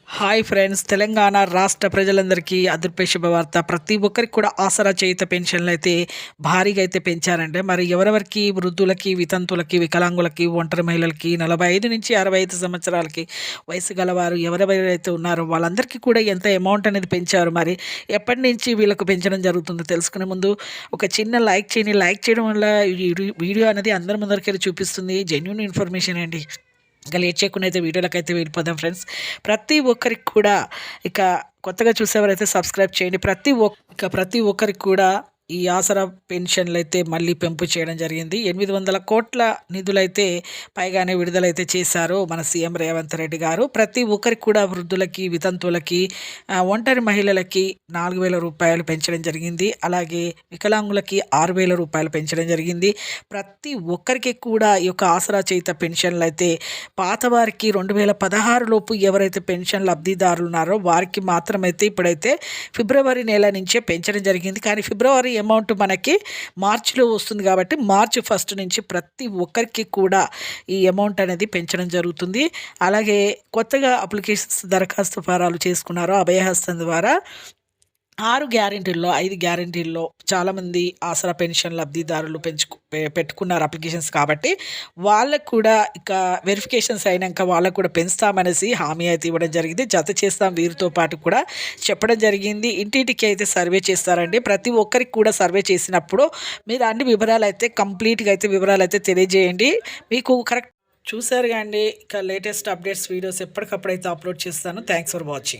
Hi friends, Telangana రాష్ట్ర ప్రజలందరికీ అదృశ్య శుభవార్త. ప్రతి ఒక్కరికి కూడా ఆసరా చేయుత పెన్షన్లు అయితే భారీగా అయితే పెంచారంటే మరి ఎవరెవరికి వృద్ధులకి, వితంతులకి, వికలాంగులకి, ఒంటరి మహిళలకి, 45 నుంచి 65 సంవత్సరాలకి వయసు గలవారు ఎవరెవరైతే ఉన్నారో వాళ్ళందరికీ కూడా ఎంత అమౌంట్ అనేది పెంచారు, మరి ఎప్పటి నుంచి వీళ్ళకు పెంచడం జరుగుతుందో తెలుసుకునే ముందు ఒక చిన్న లైక్ చేయండి. లైక్ చేయడం వల్ల ఈ వీడియో అనేది అందరి ముందరికి చూపిస్తుంది. జెన్యూన్ ఇన్ఫర్మేషన్ అండి. ఇంకా లేట్ చేయకుండా అయితే వీడియోలోకి అయితే వెళ్ళిపోదాం ఫ్రెండ్స్. ప్రతి ఒక్కరికి కూడా ఇక కొత్తగా చూసేవారైతే సబ్స్క్రైబ్ చేయండి. ప్రతి ఒక్కరికి కూడా ఈ ఆసరా పెన్షన్లు అయితే మళ్ళీ పెంపు చేయడం జరిగింది. 800 కోట్ల నిధులైతే పైగానే విడుదలైతే చేశారు మన సీఎం రేవంత్ రెడ్డి గారు. ప్రతి ఒక్కరికి కూడా వృద్ధులకి, వితంతులకి, ఒంటరి మహిళలకి 4,000 రూపాయలు పెంచడం జరిగింది. అలాగే వికలాంగులకి 6,000 రూపాయలు పెంచడం జరిగింది. ప్రతి ఒక్కరికి కూడా ఈ యొక్క ఆసరా చేయుత పెన్షన్లు అయితే పాత వారికి 2016 లోపు ఎవరైతే పెన్షన్ లబ్ధిదారులు ఉన్నారో వారికి మాత్రమైతే ఇప్పుడైతే ఫిబ్రవరి నెల నుంచే పెంచడం జరిగింది. కానీ ఫిబ్రవరి అమౌంట్ మనకి మార్చిలో వస్తుంది కాబట్టి మార్చి 1 నుంచి ప్రతి ఒక్కరికి కూడా ఈ అమౌంట్ అనేది పెంచడం జరుగుతుంది. అలాగే కొత్తగా అప్లికేషన్స్ దరఖాస్తు ఫారాలు చేసుకున్నారో అభయహస్తం ద్వారా 5 గ్యారెంటీల్లో చాలామంది ఆసరా పెన్షన్ లబ్ధిదారులు పెట్టుకున్నారు అప్లికేషన్స్. కాబట్టి వాళ్ళకు కూడా ఇక వెరిఫికేషన్స్ అయినాక వాళ్ళకు కూడా పెంచుతామనేసి హామీ అయితే ఇవ్వడం జరిగింది. జత చేస్తాం వీరితో పాటు కూడా చెప్పడం జరిగింది. ఇంటింటికి అయితే సర్వే చేస్తారండి. ప్రతి ఒక్కరికి కూడా సర్వే చేసినప్పుడు మీరు అన్ని వివరాలు అయితే కంప్లీట్గా అయితే వివరాలు అయితే తెలియజేయండి. మీకు కరెక్ట్ చూసారు కానీ ఇక లేటెస్ట్ అప్డేట్స్ వీడియోస్ ఎప్పటికప్పుడు అయితే అప్లోడ్ చేస్తాను. Thanks for watching.